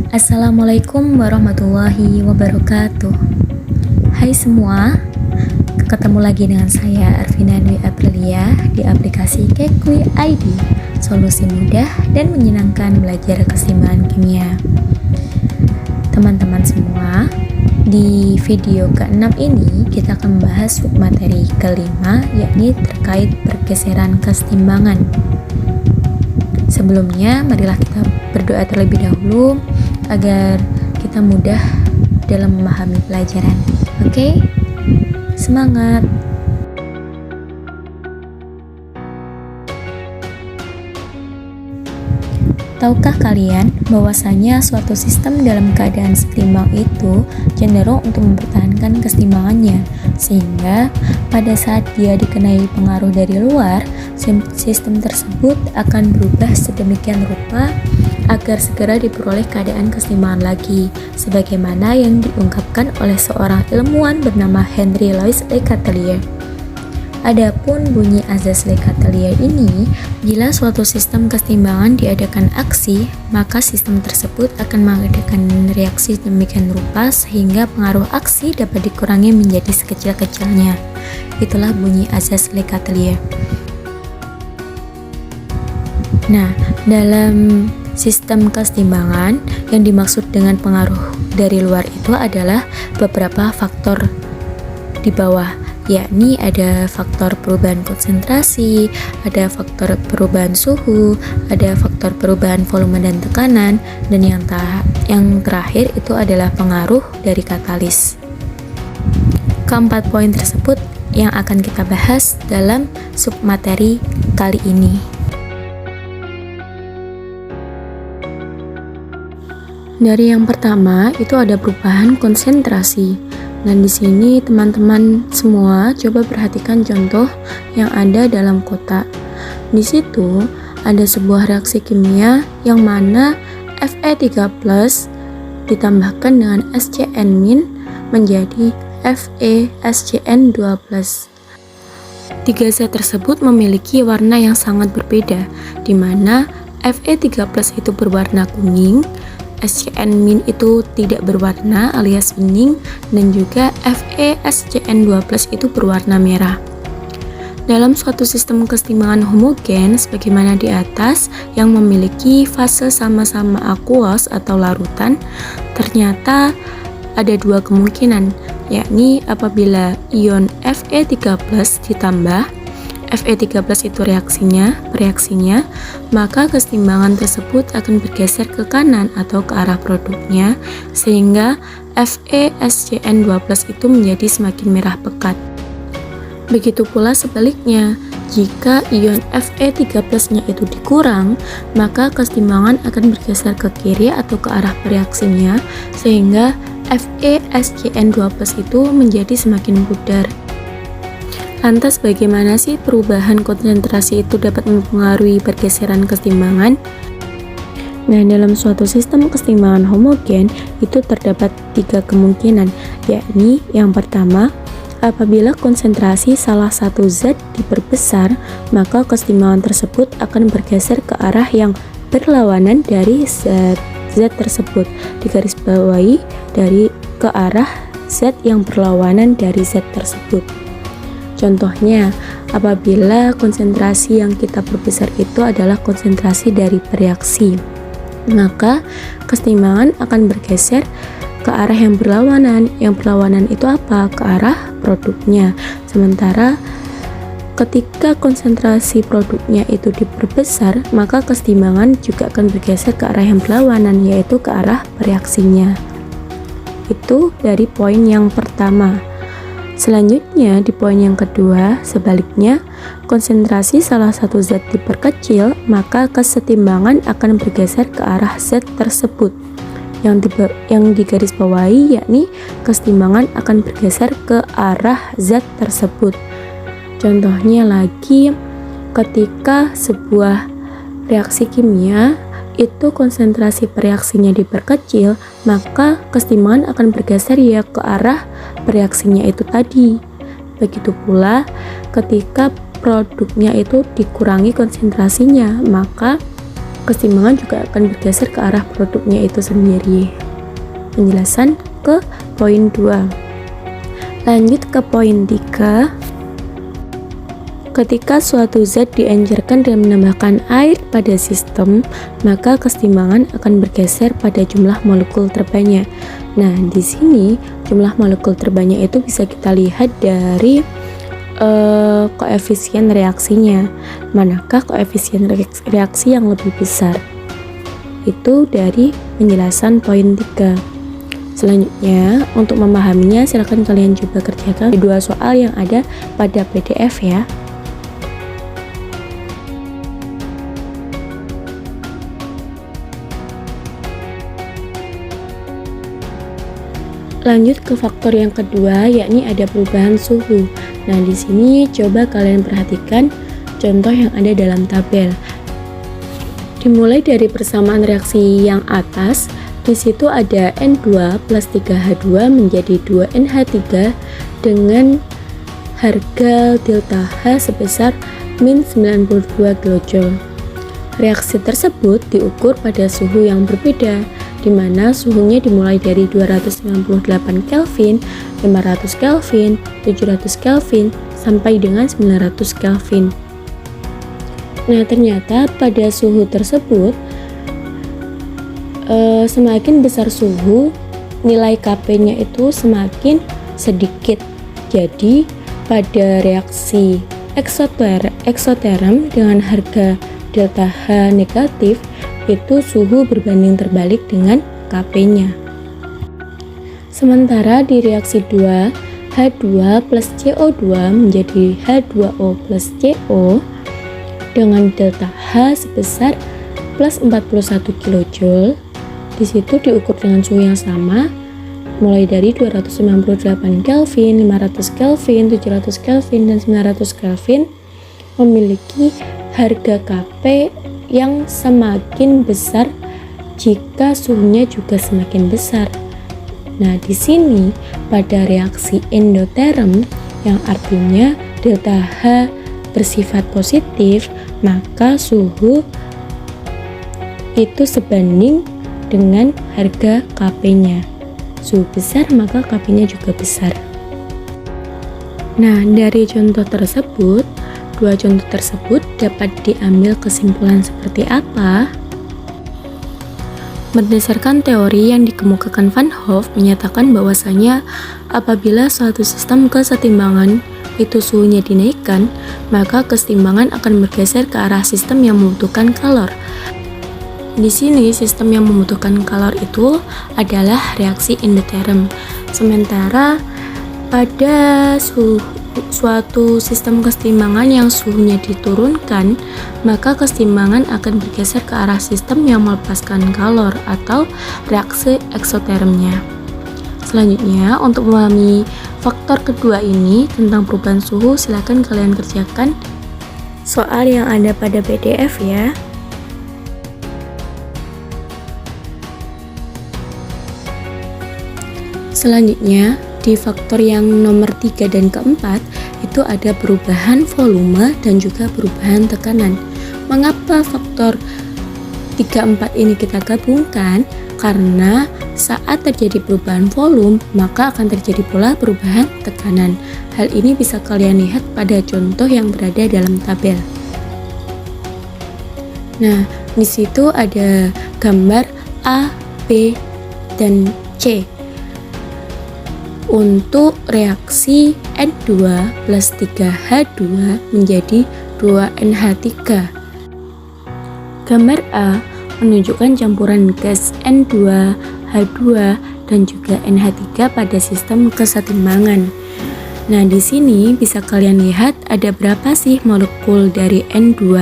Assalamualaikum warahmatullahi wabarakatuh. Hai semua, ketemu lagi dengan saya Arvina Dwi Aprilia di aplikasi Kekui ID, solusi mudah dan menyenangkan belajar keseimbangan kimia. Teman-teman semua, di video ke-6 ini kita akan membahas submateri kelima, yakni terkait pergeseran keseimbangan. Sebelumnya, marilah kita berdoa terlebih dahulu agar kita mudah dalam memahami pelajaran. Oke? Semangat! Tahukah kalian bahwasanya suatu sistem dalam keadaan seimbang itu cenderung untuk mempertahankan keseimbangannya, sehingga pada saat dia dikenai pengaruh dari luar, sistem tersebut akan berubah sedemikian rupa agar segera diperoleh keadaan keseimbangan lagi, sebagaimana yang diungkapkan oleh seorang ilmuwan bernama Henry Louis Lecatellier. Adapun bunyi azas Lecatellier ini, bila suatu sistem keseimbangan diadakan aksi, maka sistem tersebut akan mengadakan reaksi demikian rupa sehingga pengaruh aksi dapat dikurangi menjadi sekecil-kecilnya. Itulah bunyi azas Lecatellier. Nah, dalam sistem keseimbangan yang dimaksud dengan pengaruh dari luar itu adalah beberapa faktor di bawah, yakni ada faktor perubahan konsentrasi, ada faktor perubahan suhu, ada faktor perubahan volume dan tekanan, dan yang terakhir itu adalah pengaruh dari katalis. Keempat poin tersebut yang akan kita bahas dalam submateri kali ini. Dari yang pertama itu ada perubahan konsentrasi. Dan di sini teman-teman semua coba perhatikan contoh yang ada dalam kotak. Di situ ada sebuah reaksi kimia yang mana Fe3+ ditambahkan dengan SCN- menjadi FeSCN2+. Tiga zat tersebut memiliki warna yang sangat berbeda, di mana Fe3+ itu berwarna kuning, SCN- itu tidak berwarna alias bening, dan juga FeSCN2+ itu berwarna merah. Dalam suatu sistem keseimbangan homogen sebagaimana di atas yang memiliki fase sama-sama aqueous atau larutan, ternyata ada dua kemungkinan, yakni apabila ion Fe3+ ditambah Fe3+ itu reaksinya, maka keseimbangan tersebut akan bergeser ke kanan atau ke arah produknya, sehingga FeSCN2+ itu menjadi semakin merah pekat. Begitu pula sebaliknya, jika ion Fe3+-nya itu dikurang, maka keseimbangan akan bergeser ke kiri atau ke arah reaksinya, sehingga FeSCN2+ itu menjadi semakin pudar. Lantas bagaimana sih perubahan konsentrasi itu dapat mempengaruhi pergeseran keseimbangan? Nah, dalam suatu sistem keseimbangan homogen itu terdapat tiga kemungkinan, yakni yang pertama, apabila konsentrasi salah satu zat diperbesar, maka keseimbangan tersebut akan bergeser ke arah yang berlawanan dari zat tersebut, digarisbawahi dari ke arah zat yang berlawanan dari zat tersebut. Contohnya, apabila konsentrasi yang kita perbesar itu adalah konsentrasi dari bereaksi, maka keseimbangan akan bergeser ke arah yang berlawanan. Yang berlawanan itu apa? Ke arah produknya. Sementara ketika konsentrasi produknya itu diperbesar, maka keseimbangan juga akan bergeser ke arah yang berlawanan, yaitu ke arah bereaksinya. Itu dari poin yang pertama. Selanjutnya, di poin yang kedua, sebaliknya, konsentrasi salah satu zat diperkecil, maka kesetimbangan akan bergeser ke arah zat tersebut. Yang digarisbawahi yakni kesetimbangan akan bergeser ke arah zat tersebut. Contohnya lagi, ketika sebuah reaksi kimia itu konsentrasi reaksinya diperkecil, maka kesetimbangan akan bergeser ya ke arah reaksinya itu tadi. Begitu pula ketika produknya itu dikurangi konsentrasinya, maka keseimbangan juga akan bergeser ke arah produknya itu sendiri. Penjelasan ke poin 2. Lanjut ke poin 3. Ketika suatu zat diencerkan dengan menambahkan air pada sistem, maka keseimbangan akan bergeser pada jumlah molekul terbanyak. Nah, di sini jumlah molekul terbanyak itu bisa kita lihat dari koefisien reaksinya. Manakah koefisien reaksi yang lebih besar? Itu dari penjelasan poin 3. Selanjutnya, untuk memahaminya silakan kalian coba kerjakan dua soal yang ada pada PDF ya. Lanjut ke faktor yang kedua, yakni ada perubahan suhu. Nah, di sini coba kalian perhatikan contoh yang ada dalam tabel. Dimulai dari persamaan reaksi yang atas, di situ ada N2 plus 3H2 menjadi 2NH3 dengan harga delta H sebesar min 92 kJ. Reaksi tersebut diukur pada suhu yang berbeda, di mana suhunya dimulai dari 298 Kelvin, 500 Kelvin, 700 Kelvin, sampai dengan 900 Kelvin. Nah, ternyata pada suhu tersebut, semakin besar suhu, nilai Kp-nya itu semakin sedikit. Jadi, pada reaksi eksoterm dengan harga delta H negatif, itu suhu berbanding terbalik dengan Kp-nya. Sementara di reaksi 2, H2 plus CO2 menjadi H2O plus CO dengan delta H sebesar plus 41 kJ. Di situ diukur dengan suhu yang sama, mulai dari 298 Kelvin, 500 Kelvin, 700 Kelvin, dan 900 Kelvin, memiliki harga Kp yang semakin besar jika suhunya juga semakin besar. Nah, di sini pada reaksi endoterm yang artinya delta H bersifat positif, maka suhu itu sebanding dengan harga Kp-nya. Suhu besar maka Kp-nya juga besar. Nah, dari dua contoh tersebut dapat diambil kesimpulan seperti apa? Berdasarkan teori yang dikemukakan Van Hoff menyatakan bahwasanya apabila suatu sistem kesetimbangan itu suhunya dinaikkan, maka kesetimbangan akan bergeser ke arah sistem yang membutuhkan kalor. Di sini sistem yang membutuhkan kalor itu adalah reaksi endoterm. Sementara pada suatu sistem kesetimbangan yang suhunya diturunkan, maka kesetimbangan akan bergeser ke arah sistem yang melepaskan kalor atau reaksi eksotermnya. Selanjutnya, untuk memahami faktor kedua ini tentang perubahan suhu, silakan kalian kerjakan soal yang ada pada PDF ya. Selanjutnya, di faktor yang nomor 3 dan keempat itu ada perubahan volume dan juga perubahan tekanan. Mengapa faktor 3, 4 ini kita gabungkan? Karena saat terjadi perubahan volume, maka akan terjadi pula perubahan tekanan. Hal ini bisa kalian lihat pada contoh yang berada dalam tabel. Nah, di situ ada gambar A, B, dan C. Untuk reaksi N2 plus 3H2 menjadi 2NH3. Gambar A menunjukkan campuran gas N2, H2, dan juga NH3 pada sistem kesetimbangan. Nah, di sini bisa kalian lihat ada berapa sih molekul dari N2.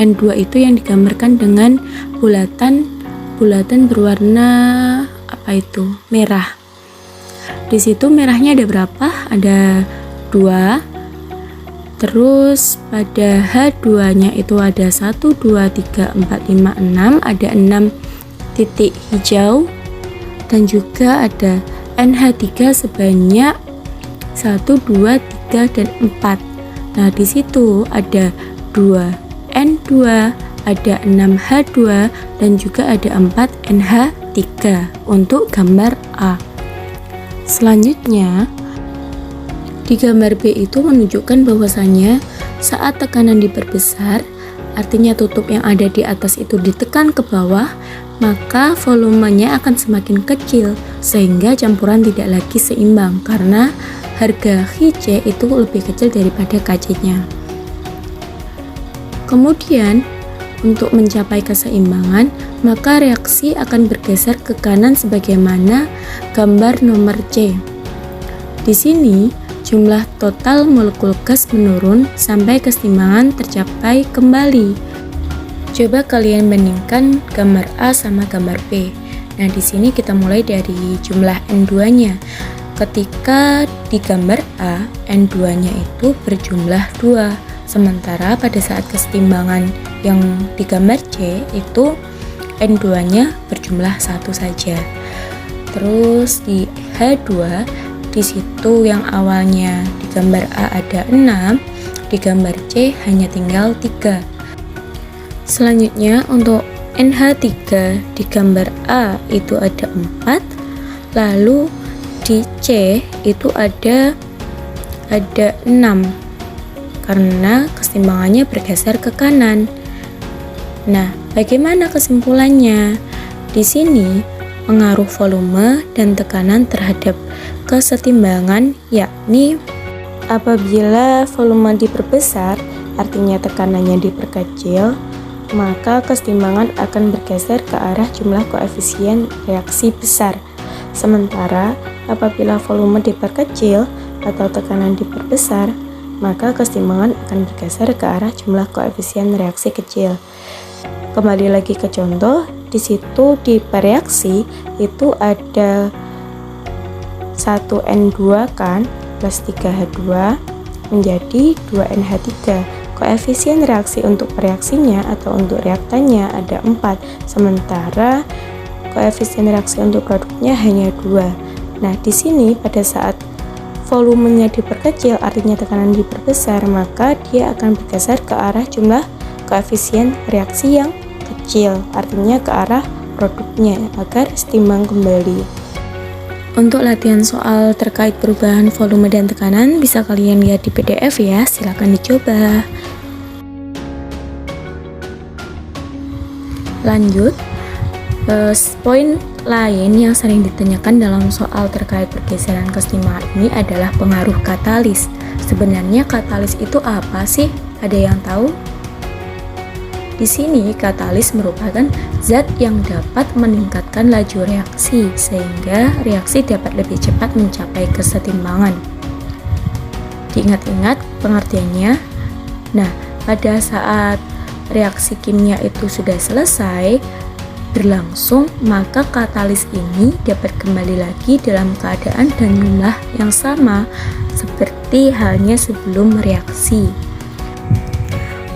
N2 itu yang digambarkan dengan bulatan berwarna merah. Di situ merahnya ada berapa? Ada 2. Terus pada H2-nya itu ada 1, 2, 3, 4, 5, 6. Ada 6 titik hijau. Dan juga ada NH3 sebanyak 1, 2, 3, dan 4. Nah, di situ ada 2 N2, ada 6H2 dan juga ada 4NH3 untuk gambar A. Selanjutnya, di gambar B itu menunjukkan bahwasannya saat tekanan diperbesar, artinya tutup yang ada di atas itu ditekan ke bawah, maka volumenya akan semakin kecil sehingga campuran tidak lagi seimbang karena harga Hc itu lebih kecil daripada Kc-nya. Kemudian untuk mencapai keseimbangan, maka reaksi akan bergeser ke kanan sebagaimana gambar nomor C. Di sini jumlah total molekul gas menurun sampai keseimbangan tercapai kembali. Coba kalian bandingkan gambar A sama gambar B. Nah, di sini kita mulai dari jumlah N2-nya. Ketika di gambar A, N2-nya itu berjumlah 2. Sementara pada saat keseimbangan yang di gambar C itu N2-nya berjumlah 1 saja. Terus di H2, di situ yang awalnya di gambar A ada 6, di gambar C hanya tinggal 3. Selanjutnya untuk NH3 di gambar A itu ada 4, lalu di C itu ada 6 karena keseimbangannya bergeser ke kanan. Nah, bagaimana kesimpulannya? Di sini pengaruh volume dan tekanan terhadap kesetimbangan, yakni apabila volume diperbesar, artinya tekanannya diperkecil, maka kesetimbangan akan bergeser ke arah jumlah koefisien reaksi besar. Sementara apabila volume diperkecil atau tekanan diperbesar, maka kesetimbangan akan bergeser ke arah jumlah koefisien reaksi kecil. Kembali lagi ke contoh, di situ di pereaksi itu ada 1N2 kan plus 3H2 menjadi 2NH3. Koefisien reaksi untuk pereaksinya atau untuk reaktannya ada 4, sementara koefisien reaksi untuk produknya hanya 2. Nah, di sini pada saat volumenya diperkecil, artinya tekanan diperbesar, maka dia akan bergeser ke arah jumlah koefisien reaksi yang kecil, artinya ke arah produknya agar seimbang kembali. Untuk latihan soal terkait perubahan volume dan tekanan bisa kalian lihat di PDF ya, silakan dicoba. Lanjut, poin lain yang sering ditanyakan dalam soal terkait pergeseran keseimbangan ini adalah pengaruh katalis. Sebenarnya katalis itu apa sih? Ada yang tahu? Di sini katalis merupakan zat yang dapat meningkatkan laju reaksi sehingga reaksi dapat lebih cepat mencapai kesetimbangan. Diingat-ingat pengertiannya. Nah, pada saat reaksi kimia itu sudah selesai berlangsung, maka katalis ini dapat kembali lagi dalam keadaan dan jumlah yang sama seperti halnya sebelum reaksi.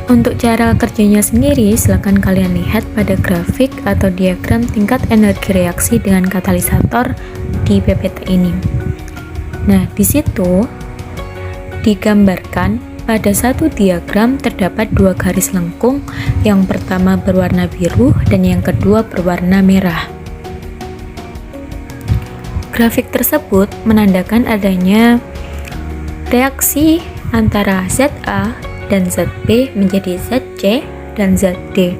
Untuk cara kerjanya sendiri, silakan kalian lihat pada grafik atau diagram tingkat energi reaksi dengan katalisator di PPT ini. Nah, di situ digambarkan pada satu diagram terdapat 2 garis lengkung, yang pertama berwarna biru dan yang kedua berwarna merah. Grafik tersebut menandakan adanya reaksi antara Za dan Zb menjadi Zc dan Zd.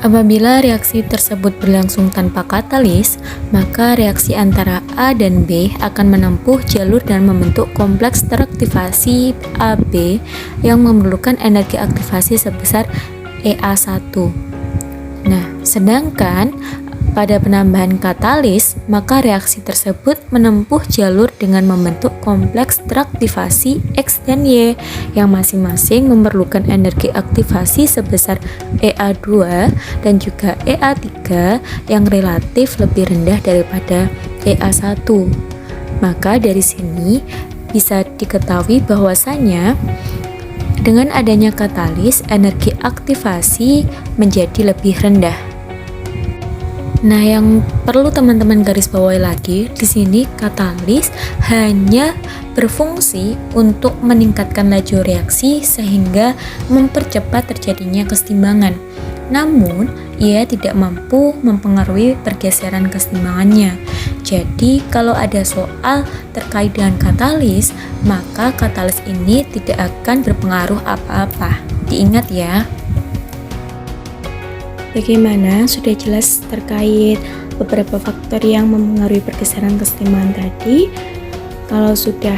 Apabila reaksi tersebut berlangsung tanpa katalis, maka reaksi antara A dan B akan menempuh jalur dan membentuk kompleks teraktivasi AB yang memerlukan energi aktivasi sebesar Ea1. Nah, sedangkan pada penambahan katalis, maka reaksi tersebut menempuh jalur dengan membentuk kompleks teraktivasi X dan Y yang masing-masing memerlukan energi aktivasi sebesar Ea2 dan juga Ea3 yang relatif lebih rendah daripada Ea1. Maka dari sini bisa diketahui bahwasanya dengan adanya katalis, energi aktivasi menjadi lebih rendah. Nah, yang perlu teman-teman garis bawahi lagi di sini, katalis hanya berfungsi untuk meningkatkan laju reaksi sehingga mempercepat terjadinya kesetimbangan. Namun, ia tidak mampu mempengaruhi pergeseran kesetimbangannya. Jadi, kalau ada soal terkait dengan katalis, maka katalis ini tidak akan berpengaruh apa-apa. Diingat ya. Bagaimana? Sudah jelas terkait beberapa faktor yang mempengaruhi pergeseran kesetimbangan tadi. Kalau sudah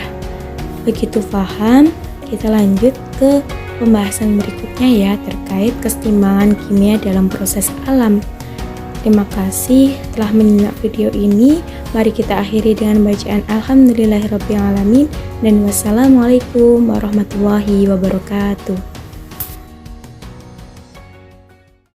begitu paham, kita lanjut ke pembahasan berikutnya ya, terkait kesetimbangan kimia dalam proses alam. Terima kasih telah menyimak video ini. Mari kita akhiri dengan bacaan Alhamdulillahirrabbilalamin dan wassalamualaikum warahmatullahi wabarakatuh.